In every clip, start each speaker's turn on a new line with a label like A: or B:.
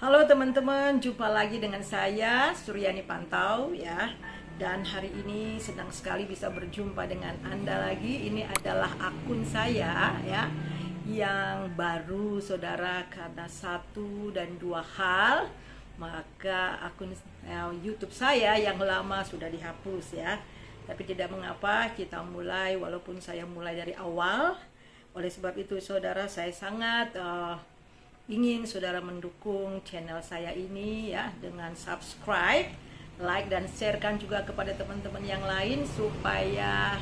A: Halo teman-teman, jumpa lagi dengan saya Suryani Pantau ya. Dan hari ini senang sekali bisa berjumpa dengan Anda lagi. Ini adalah akun saya ya, yang baru saudara, karena satu dan dua hal. Maka akun YouTube saya yang lama sudah dihapus ya. Tapi tidak mengapa, kita mulai walaupun saya mulai dari awal. Oleh sebab itu saudara, saya sangat ingin saudara mendukung channel saya ini ya, dengan subscribe, like, dan sharekan juga kepada teman-teman yang lain supaya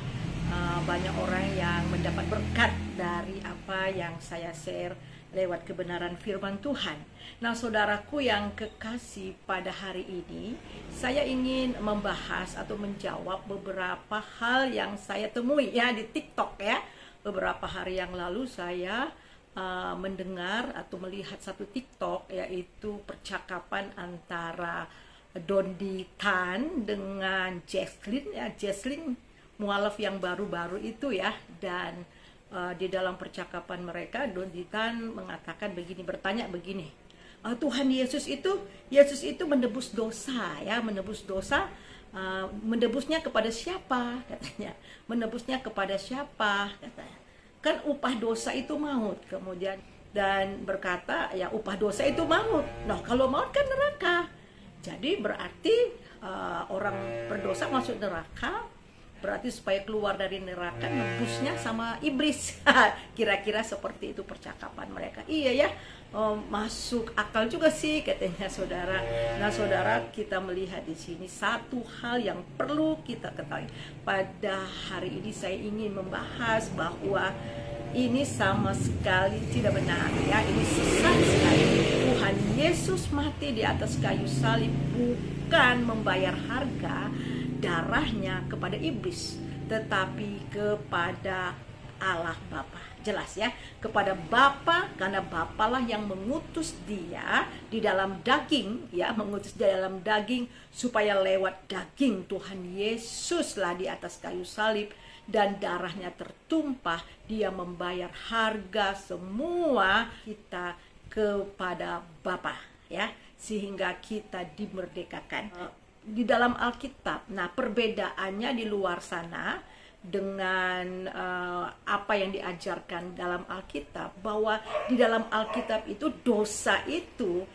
A: banyak orang yang mendapat berkat dari apa yang saya share lewat kebenaran firman Tuhan. Nah saudaraku yang kekasih, pada hari ini saya ingin membahas atau menjawab beberapa hal yang saya temui ya di TikTok ya. Beberapa hari yang lalu saya mendengar atau melihat satu TikTok, yaitu percakapan antara Dondi Tan dengan Jesslyn ya, Jesslyn mualaf yang baru-baru itu ya. Dan di dalam percakapan mereka, Dondi Tan mengatakan begini, bertanya begini, Tuhan Yesus itu menebus dosa ya, menebus dosa, menebusnya kepada siapa katanya, menebusnya kepada siapa katanya, kan upah dosa itu maut. Kemudian dan berkata ya, upah dosa itu maut. Nah kalau maut kan neraka, jadi berarti orang berdosa masuk neraka, berarti supaya keluar dari neraka nebusnya sama iblis. Kira-kira seperti itu percakapan mereka. Iya ya, masuk akal juga sih katanya saudara. Nah saudara, kita melihat di sini satu hal yang perlu kita ketahui. Pada hari ini saya ingin membahas bahwa ini sama sekali tidak benar ya, ini sesat sekali. Tuhan Yesus mati di atas kayu salib bukan membayar harga darahnya kepada iblis, tetapi kepada Allah Bapa. Jelas ya, kepada Bapa, karena Bapalah yang mengutus dia di dalam daging ya, mengutus dia dalam daging supaya lewat daging Tuhan Yesuslah di atas kayu salib dan darahnya tertumpah, dia membayar harga semua kita kepada Bapa ya, sehingga kita dimerdekakan di dalam Alkitab. Nah perbedaannya di luar sana dengan apa yang diajarkan dalam Alkitab, bahwa di dalam Alkitab itu dosa itu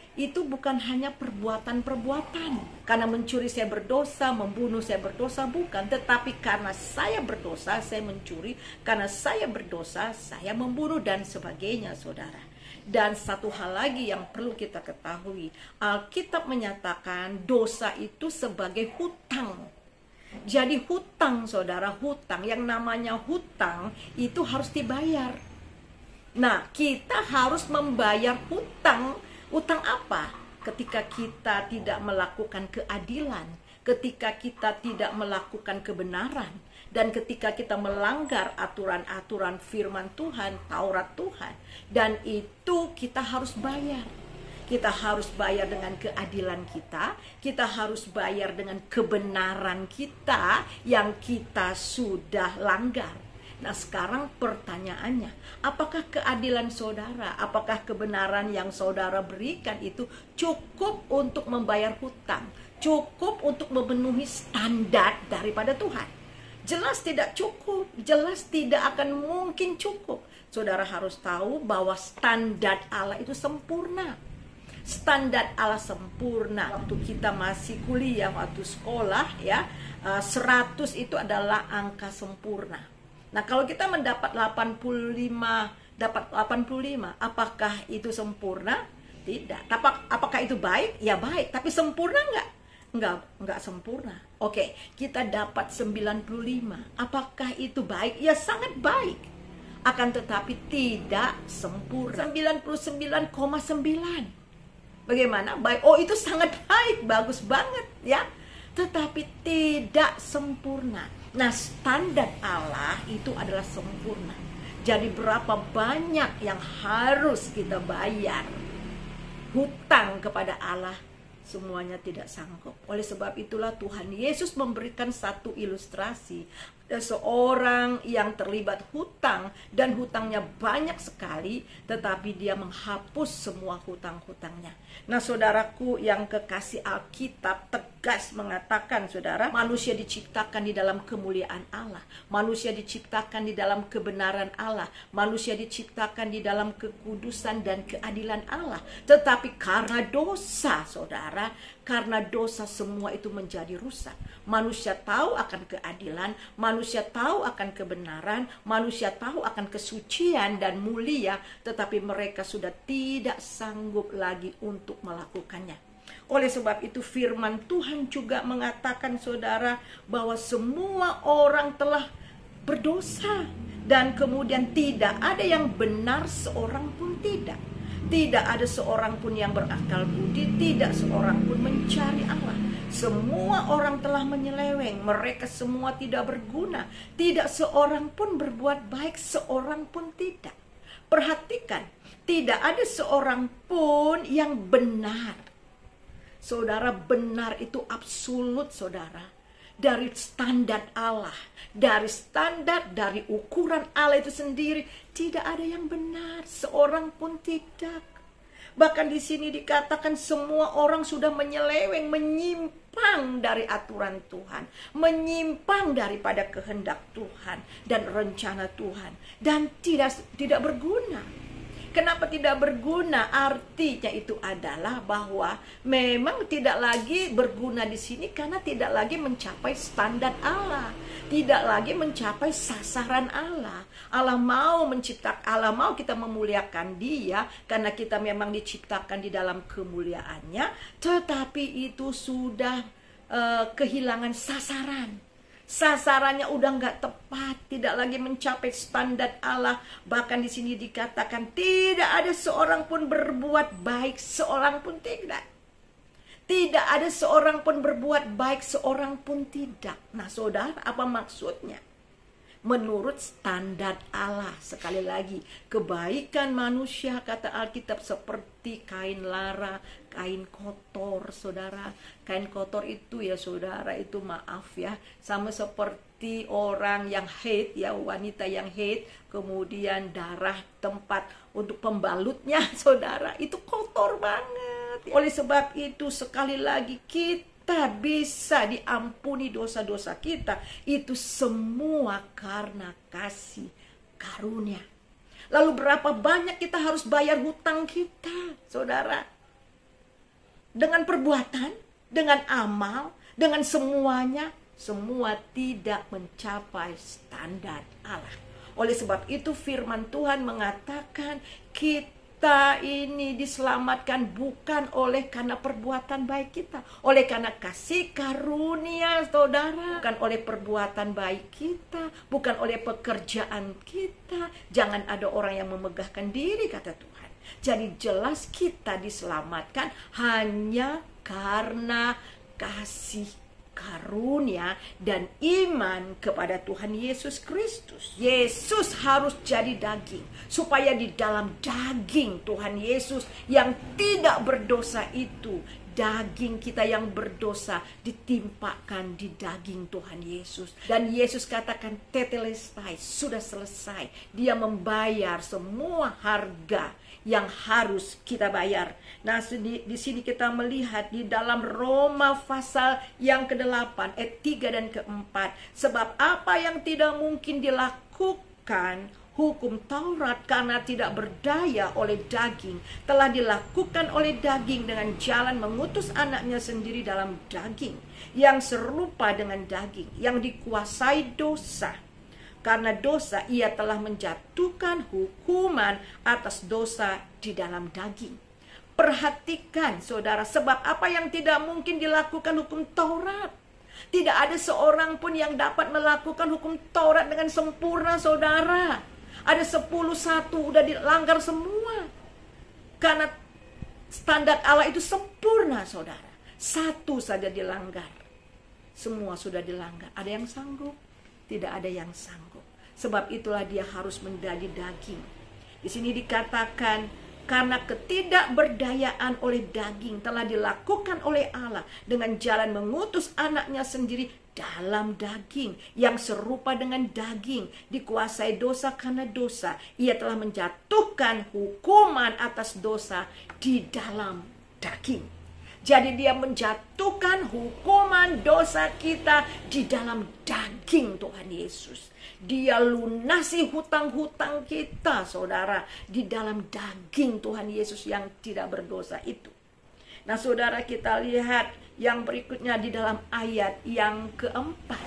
A: bukan hanya perbuatan-perbuatan. Karena mencuri saya berdosa, membunuh saya berdosa, bukan. Tetapi karena saya berdosa saya mencuri, karena saya berdosa saya membunuh, dan sebagainya saudara. Dan satu hal lagi yang perlu kita ketahui, Alkitab menyatakan dosa itu sebagai hutang. Jadi hutang saudara, hutang, yang namanya hutang itu harus dibayar. Nah kita harus membayar hutang. Hutang apa? Ketika kita tidak melakukan keadilan, ketika kita tidak melakukan kebenaran, dan ketika kita melanggar aturan-aturan firman Tuhan, Taurat Tuhan, dan itu kita harus bayar. Kita harus bayar dengan keadilan kita harus bayar dengan kebenaran kita yang kita sudah langgar. Nah sekarang pertanyaannya, apakah keadilan saudara, apakah kebenaran yang saudara berikan itu cukup untuk membayar hutang, cukup untuk memenuhi standar daripada Tuhan? Jelas tidak cukup, jelas tidak akan mungkin cukup. Saudara harus tahu bahwa standar Allah itu sempurna. Standar Allah sempurna. Waktu kita masih kuliah, waktu sekolah ya, 100 itu adalah angka sempurna. Nah kalau kita mendapat 85, apakah itu sempurna? Tidak. Apakah itu baik? Ya baik, tapi sempurna enggak? Enggak sempurna. Oke, kita dapat 95. Apakah itu baik? Ya sangat baik. Akan tetapi tidak sempurna. 99,9. Bagaimana? Baik. Oh itu sangat baik, bagus banget ya. Tetapi tidak sempurna. Nah standar Allah itu adalah sempurna. Jadi berapa banyak yang harus kita bayar hutang kepada Allah, semuanya tidak sanggup. Oleh sebab itulah Tuhan Yesus memberikan satu ilustrasi. Dan seorang yang terlibat hutang dan hutangnya banyak sekali, tetapi dia menghapus semua hutang-hutangnya. Nah, saudaraku yang kekasih, Alkitab tegas mengatakan, saudara, manusia diciptakan di dalam kemuliaan Allah, manusia diciptakan di dalam kebenaran Allah, manusia diciptakan di dalam kekudusan dan keadilan Allah. Tetapi karena dosa, saudara, karena dosa semua itu menjadi rusak. Manusia tahu akan keadilan, manusia tahu akan kebenaran, manusia tahu akan kesucian dan mulia, tetapi mereka sudah tidak sanggup lagi untuk melakukannya. Oleh sebab itu firman Tuhan juga mengatakan, saudara, bahwa semua orang telah berdosa dan kemudian tidak ada yang benar, seorang pun tidak. Tidak ada seorang pun yang berakal budi, tidak seorang pun mencari Allah. Semua orang telah menyeleweng, mereka semua tidak berguna. Tidak seorang pun berbuat baik, seorang pun tidak. Perhatikan, tidak ada seorang pun yang benar. Saudara, benar itu absolut, saudara. Dari standar Allah, dari standar, dari ukuran Allah itu sendiri, tidak ada yang benar, seorang pun tidak. Bahkan di sini dikatakan semua orang sudah menyeleweng, menyimpang dari aturan Tuhan, menyimpang daripada kehendak Tuhan dan rencana Tuhan, dan tidak berguna. Kenapa tidak berguna? Artinya itu adalah bahwa memang tidak lagi berguna di sini karena tidak lagi mencapai standar Allah, tidak lagi mencapai sasaran Allah. Allah mau menciptakan, Allah mau kita memuliakan Dia karena kita memang diciptakan di dalam kemuliaannya, tetapi itu sudah kehilangan sasaran. Sasarannya udah nggak tepat, tidak lagi mencapai standar Allah. Bahkan di sini dikatakan tidak ada seorang pun berbuat baik, seorang pun tidak. Tidak ada seorang pun berbuat baik, seorang pun tidak. Nah, saudara, apa maksudnya? Menurut standar Allah, sekali lagi, kebaikan manusia, kata Alkitab, seperti kain lara, kain kotor, saudara. Kain kotor itu ya, saudara, itu maaf ya, sama seperti orang yang haid, ya, wanita yang haid, kemudian darah tempat untuk pembalutnya, saudara, itu kotor banget. Oleh sebab itu, sekali lagi, kita bisa diampuni dosa-dosa kita, itu semua karena kasih karunia. Lalu berapa banyak kita harus bayar hutang kita, saudara? Dengan perbuatan, dengan amal, dengan semuanya, semua tidak mencapai standar Allah. Oleh sebab itu firman Tuhan mengatakan kita ini diselamatkan bukan oleh karena perbuatan baik kita, oleh karena kasih karunia, saudara, bukan oleh perbuatan baik kita, bukan oleh pekerjaan kita. Jangan ada orang yang memegahkan diri, kata Tuhan. Jadi jelas kita diselamatkan hanya karena kasih karunia dan iman kepada Tuhan Yesus Kristus. Yesus harus jadi daging, supaya di dalam daging Tuhan Yesus yang tidak berdosa itu, daging kita yang berdosa ditimpakan di daging Tuhan Yesus. Dan Yesus katakan tetelestai, sudah selesai. Dia membayar semua harga yang harus kita bayar. Nah, di sini kita melihat di dalam Roma pasal yang ke-8 ayat 3 dan ke-4, sebab apa yang tidak mungkin dilakukan hukum Taurat karena tidak berdaya oleh daging, telah dilakukan oleh daging dengan jalan mengutus anaknya sendiri dalam daging, yang serupa dengan daging, yang dikuasai dosa. Karena dosa, ia telah menjatuhkan hukuman atas dosa di dalam daging. Perhatikan, saudara, sebab apa yang tidak mungkin dilakukan hukum Taurat. Tidak ada seorang pun yang dapat melakukan hukum Taurat dengan sempurna, saudara. Ada 10-1 udah dilanggar semua. Karena standar Allah itu sempurna, saudara. Satu saja dilanggar, semua sudah dilanggar. Ada yang sanggup? Tidak ada yang sanggup. Sebab itulah dia harus menjadi daging. Di sini dikatakan Karena ketidakberdayaan oleh daging telah dilakukan oleh Allah dengan jalan mengutus anaknya sendiri dalam daging, yang serupa dengan daging, dikuasai dosa karena dosa. Ia telah menjatuhkan hukuman atas dosa di dalam daging. Jadi dia menjatuhkan hukuman dosa kita di dalam daging Tuhan Yesus. Dia lunasi hutang-hutang kita, saudara, di dalam daging Tuhan Yesus yang tidak berdosa itu. Nah, saudara, kita lihat yang berikutnya di dalam ayat yang keempat.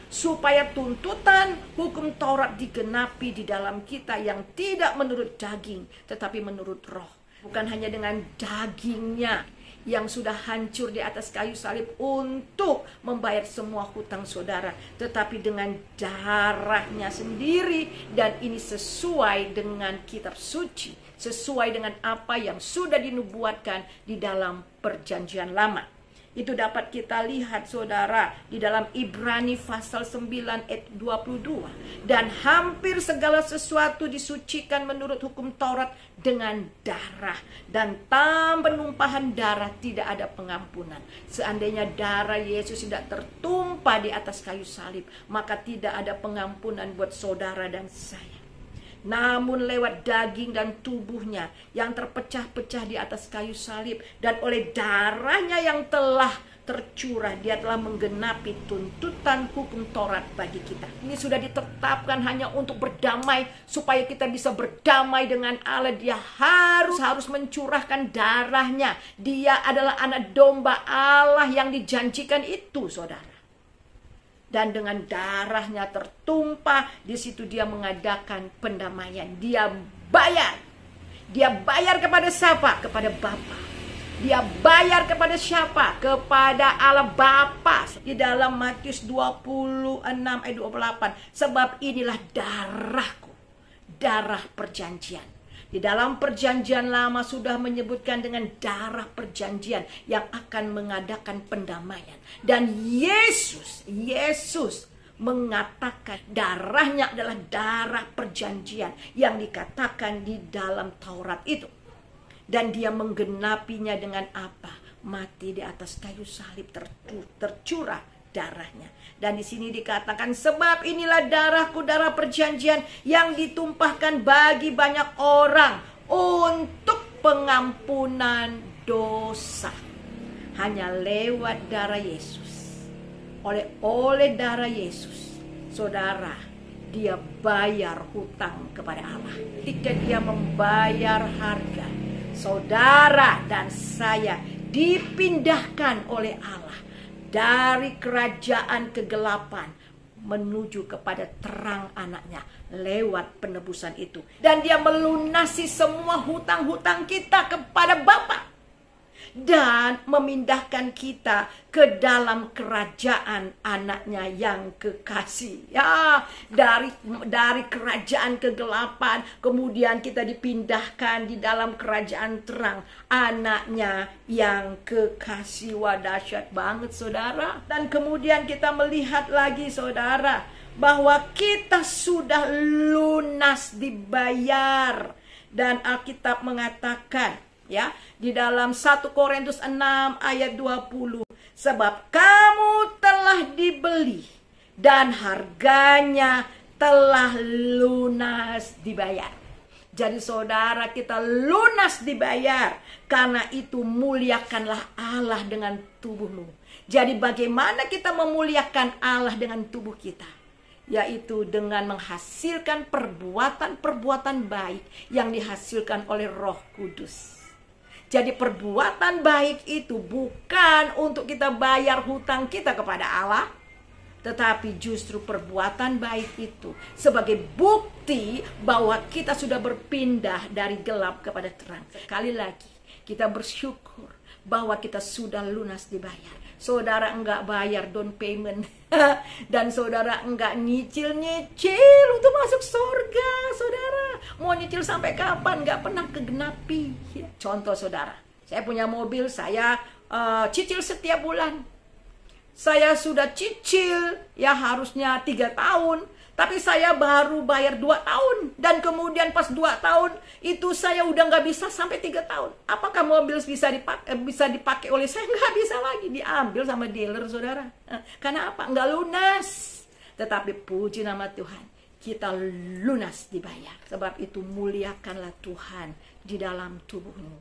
A: Supaya tuntutan hukum Taurat digenapi di dalam kita yang tidak menurut daging, tetapi menurut roh. Bukan hanya dengan dagingnya yang sudah hancur di atas kayu salib untuk membayar semua hutang saudara, tetapi dengan darahnya sendiri. Dan ini sesuai dengan kitab suci, sesuai dengan apa yang sudah dinubuatkan di dalam perjanjian lama. Itu dapat kita lihat, saudara, di dalam Ibrani pasal 9 ayat 22. Dan hampir segala sesuatu disucikan menurut hukum Taurat dengan darah, dan tanpa penumpahan darah tidak ada pengampunan. Seandainya darah Yesus tidak tertumpah di atas kayu salib, maka tidak ada pengampunan buat saudara dan saya. Namun lewat daging dan tubuhnya yang terpecah-pecah di atas kayu salib, dan oleh darahnya yang telah tercurah, dia telah menggenapi tuntutan hukum Taurat bagi kita. Ini sudah ditetapkan hanya untuk berdamai, supaya kita bisa berdamai dengan Allah. Dia harus mencurahkan darahnya. Dia adalah anak domba Allah yang dijanjikan itu, saudara. Dan dengan darahnya tertumpah, di situ dia mengadakan pendamaian. Dia bayar. Dia bayar kepada siapa? Kepada Bapa. Dia bayar kepada siapa? Kepada Allah Bapa. Di dalam Matius 26 ayat 28. Sebab inilah darahku, darah perjanjian. Di dalam perjanjian lama sudah menyebutkan dengan darah perjanjian yang akan mengadakan pendamaian. Dan Yesus mengatakan darahnya adalah darah perjanjian yang dikatakan di dalam Taurat itu. Dan dia menggenapinya dengan apa? Mati di atas kayu salib, tercurah darahnya. Dan di sini dikatakan, sebab inilah darahku, darah perjanjian yang ditumpahkan bagi banyak orang untuk pengampunan dosa. Hanya lewat darah Yesus, oleh darah Yesus, saudara, dia bayar hutang kepada Allah. Ketika dia membayar harga, saudara dan saya dipindahkan oleh Allah dari kerajaan kegelapan menuju kepada terang anaknya lewat penebusan itu. Dan dia melunasi semua hutang-hutang kita kepada Bapa, dan memindahkan kita ke dalam kerajaan anaknya yang kekasih. Ya, dari kerajaan kegelapan kemudian kita dipindahkan di dalam kerajaan terang anaknya yang kekasih. Wah, dahsyat banget, saudara. Dan kemudian kita melihat lagi, saudara, bahwa kita sudah lunas dibayar. Dan Alkitab mengatakan, ya, di dalam 1 Korintus 6 ayat 20, sebab kamu telah dibeli dan harganya telah lunas dibayar. Jadi saudara, kita lunas dibayar. Karena itu muliakanlah Allah dengan tubuhmu. Jadi bagaimana kita memuliakan Allah dengan tubuh kita? Yaitu dengan menghasilkan perbuatan-perbuatan baik yang dihasilkan oleh Roh Kudus. Jadi perbuatan baik itu bukan untuk kita bayar hutang kita kepada Allah, tetapi justru perbuatan baik itu sebagai bukti bahwa kita sudah berpindah dari gelap kepada terang. Sekali lagi, kita bersyukur bahwa kita sudah lunas dibayar. Saudara enggak bayar down payment dan saudara enggak nyicil-nyicil untuk masuk surga, saudara. Mau nyicil sampai kapan? Enggak pernah kegenapi. Contoh, saudara, saya punya mobil, saya cicil setiap bulan. Saya sudah cicil ya harusnya 3 tahun, Tapi saya baru bayar 2 tahun. Dan kemudian pas 2 tahun itu saya udah nggak bisa sampai 3 tahun. Apakah mobil bisa dipakai oleh saya? Nggak bisa lagi. Diambil sama dealer, saudara. Karena apa? Nggak lunas. Tetapi puji nama Tuhan, kita lunas dibayar. Sebab itu muliakanlah Tuhan di dalam tubuhmu.